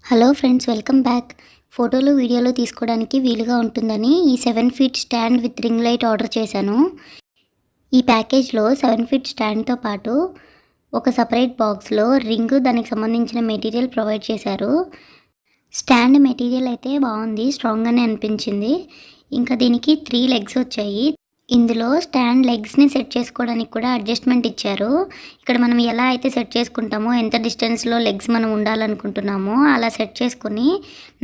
Hello friends, welcome back. ఫోటోలు వీడియోలు తీసుకోవడానికి వీలుగా ఉంటుందని ఈ 7 feet stand with ring light order చేశాను. ఈ ప్యాకేజ్లో 7 ఫీట్ స్టాండ్తో పాటు ఒక సపరేట్ బాక్స్లో రింగ్, దానికి సంబంధించిన మెటీరియల్ ప్రొవైడ్ చేశారు. స్టాండ్ మెటీరియల్ అయితే బాగుంది, స్ట్రాంగ్గానే అనిపించింది. ఇంకా దీనికి 3 లెగ్స్ వచ్చాయి. ఇందులో స్టాండ్ లెగ్స్ని సెట్ చేసుకోవడానికి కూడా అడ్జస్ట్మెంట్ ఇచ్చారు. ఇక్కడ మనం ఎలా అయితే సెట్ చేసుకుంటామో, ఎంత డిస్టెన్స్లో లెగ్స్ మనం ఉండాలనుకుంటున్నామో అలా సెట్ చేసుకుని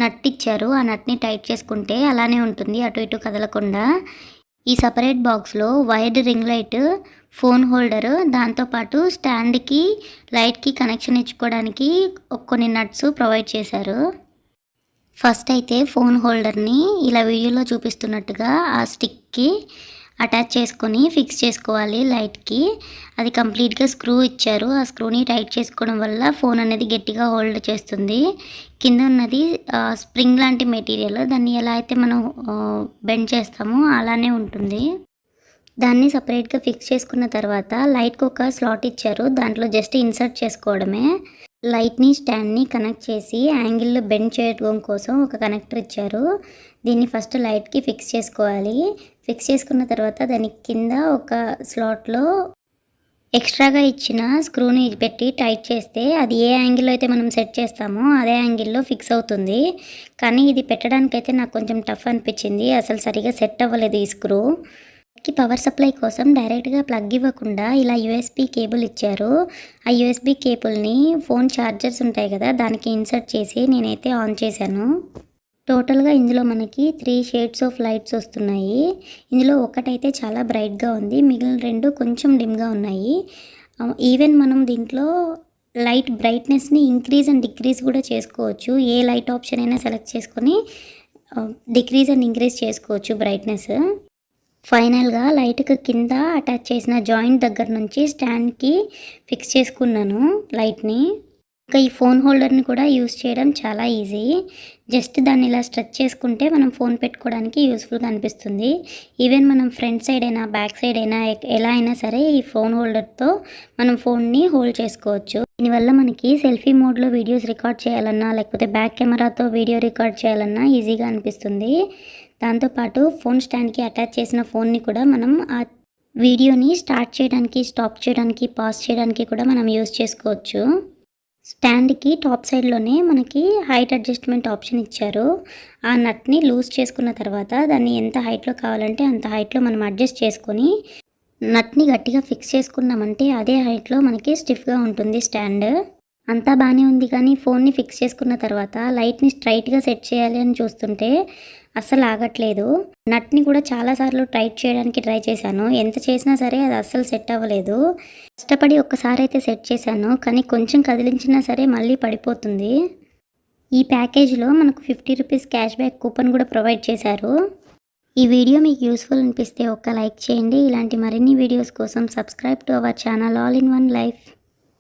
నట్ ఇచ్చారు. ఆ నట్ని టైట్ చేసుకుంటే అలానే ఉంటుంది, అటు ఇటు కదలకుండా. ఈ సపరేట్ బాక్స్లో wired ring light, phone holder, దాంతోపాటు స్టాండ్కి లైట్కి కనెక్షన్ ఇచ్చుకోవడానికి కొన్ని నట్స్ ప్రొవైడ్ చేశారు. ఫస్ట్ అయితే ఫోన్ హోల్డర్ని ఇలా వీడియోలో చూపిస్తున్నట్టుగా ఆ స్టిక్కి అటాచ్ చేసుకొని ఫిక్స్ చేసుకోవాలి లైట్కి. అది కంప్లీట్గా స్క్రూ ఇచ్చారు. ఆ స్క్రూని టైట్ చేసుకోవడం వల్ల ఫోన్ అనేది గట్టిగా హోల్డ్ చేస్తుంది. కింద ఉన్నది స్ప్రింగ్ లాంటి మెటీరియల్, దాన్ని ఎలా అయితే మనం బెండ్ చేస్తామో అలానే ఉంటుంది. దాన్ని సపరేట్గా ఫిక్స్ చేసుకున్న తర్వాత లైట్కి ఒక స్లాట్ ఇచ్చారు, దాంట్లో జస్ట్ ఇన్సర్ట్ చేసుకోవడమే. లైట్ని స్టాండ్ని కనెక్ట్ చేసి యాంగిల్లో బెండ్ చేయడం కోసం ఒక కనెక్టర్ ఇచ్చారు. దీన్ని ఫస్ట్ లైట్కి ఫిక్స్ చేసుకోవాలి. ఫిక్స్ చేసుకున్న తర్వాత దానికి కింద ఒక స్లాట్లో ఎక్స్ట్రాగా ఇచ్చిన స్క్రూని పెట్టి టైట్ చేస్తే అది ఏ యాంగిల్లో అయితే మనం సెట్ చేస్తామో అదే యాంగిల్లో ఫిక్స్ అవుతుంది. కానీ ఇది పెట్టడానికైతే నాకు కొంచెం టఫ్ అనిపించింది, అసలు సరిగా సెట్ అవ్వలేదు ఈ స్క్రూ. పవర్ సప్లై కోసం డైరెక్ట్గా ప్లగ్ ఇవ్వకుండా ఇలా యూఎస్బీ కేబుల్ ఇచ్చారు. ఆ యూఎస్బీ కేబుల్ని ఫోన్ ఛార్జర్స్ ఉంటాయి కదా, దానికి ఇన్సర్ట్ చేసి నేనైతే ఆన్ చేశాను. టోటల్గా ఇందులో మనకి 3 షేడ్స్ ఆఫ్ లైట్స్ వస్తున్నాయి. ఇందులో ఒకటైతే చాలా బ్రైట్గా ఉంది, మిగిలిన 2 కొంచెం డిమ్గా ఉన్నాయి. ఈవెన్ మనం దీంట్లో లైట్ బ్రైట్నెస్ని ఇంక్రీజ్ అండ్ డిక్రీజ్ కూడా చేసుకోవచ్చు. ఏ లైట్ ఆప్షన్ అయినా సెలెక్ట్ చేసుకొని డిక్రీజ్ అండ్ ఇంక్రీజ్ చేసుకోవచ్చు బ్రైట్నెస్. ఫైనల్గా లైట్కి కింద అటాచ్ చేసిన జాయింట్ దగ్గర నుంచి స్టాండ్కి ఫిక్స్ చేసుకున్నాను లైట్ని. ఇంకా ఈ ఫోన్ హోల్డర్ని కూడా యూస్ చేయడం చాలా ఈజీ. జస్ట్ దాన్ని ఇలా స్ట్రెచ్ చేసుకుంటే మనం ఫోన్ పెట్టుకోవడానికి యూస్ఫుల్గా అనిపిస్తుంది. ఈవెన్ మనం ఫ్రంట్ సైడ్ అయినా బ్యాక్ సైడ్ అయినా ఎలా అయినా సరే ఈ ఫోన్ హోల్డర్తో మనం ఫోన్ని హోల్డ్ చేసుకోవచ్చు. దీనివల్ల మనకి సెల్ఫీ మోడ్లో వీడియోస్ రికార్డ్ చేయాలన్నా, లేకపోతే బ్యాక్ కెమెరాతో వీడియో రికార్డ్ చేయాలన్నా ఈజీగా అనిపిస్తుంది. దాంతోపాటు ఫోన్ స్టాండ్కి అటాచ్ చేసిన ఫోన్ని కూడా మనం ఆ వీడియోని స్టార్ట్ చేయడానికి, స్టాప్ చేయడానికి, పాజ్ చేయడానికి కూడా మనం యూస్ చేసుకోవచ్చు. స్టాండ్కి టాప్ సైడ్లోనే మనకి హైట్ అడ్జస్ట్మెంట్ ఆప్షన్ ఇచ్చారు. ఆ నట్ని లూజ్ చేసుకున్న తర్వాత దాన్ని ఎంత హైట్లో కావాలంటే అంత హైట్లో మనం అడ్జస్ట్ చేసుకొని నట్ని గట్టిగా ఫిక్స్ చేసుకున్నామంటే అదే హైట్లో మనకి స్టిఫ్గా ఉంటుంది స్టాండ్. అంతా బాగానే ఉంది, కానీ ఫోన్ని ఫిక్స్ చేసుకున్న తర్వాత లైట్ని స్ట్రైట్గా సెట్ చేయాలి అని చూస్తుంటే అస్సలు ఆగట్లేదు. నట్ని కూడా చాలాసార్లు టైట్ చేయడానికి ట్రై చేశాను, ఎంత చేసినా సరే అది అస్సలు సెట్ అవ్వలేదు. కష్టపడి ఒక్కసారి అయితే సెట్ చేశాను, కానీ కొంచెం కదిలించినా సరే మళ్ళీ పడిపోతుంది. ఈ ప్యాకేజ్లో మనకు 50 రూపీస్ క్యాష్ బ్యాక్ కూపన్ కూడా ప్రొవైడ్ చేశారు. ఈ వీడియో మీకు యూస్ఫుల్ అనిపిస్తే ఒక్క లైక్ చేయండి. ఇలాంటి మరిన్ని వీడియోస్ కోసం subscribe to our channel all in one life.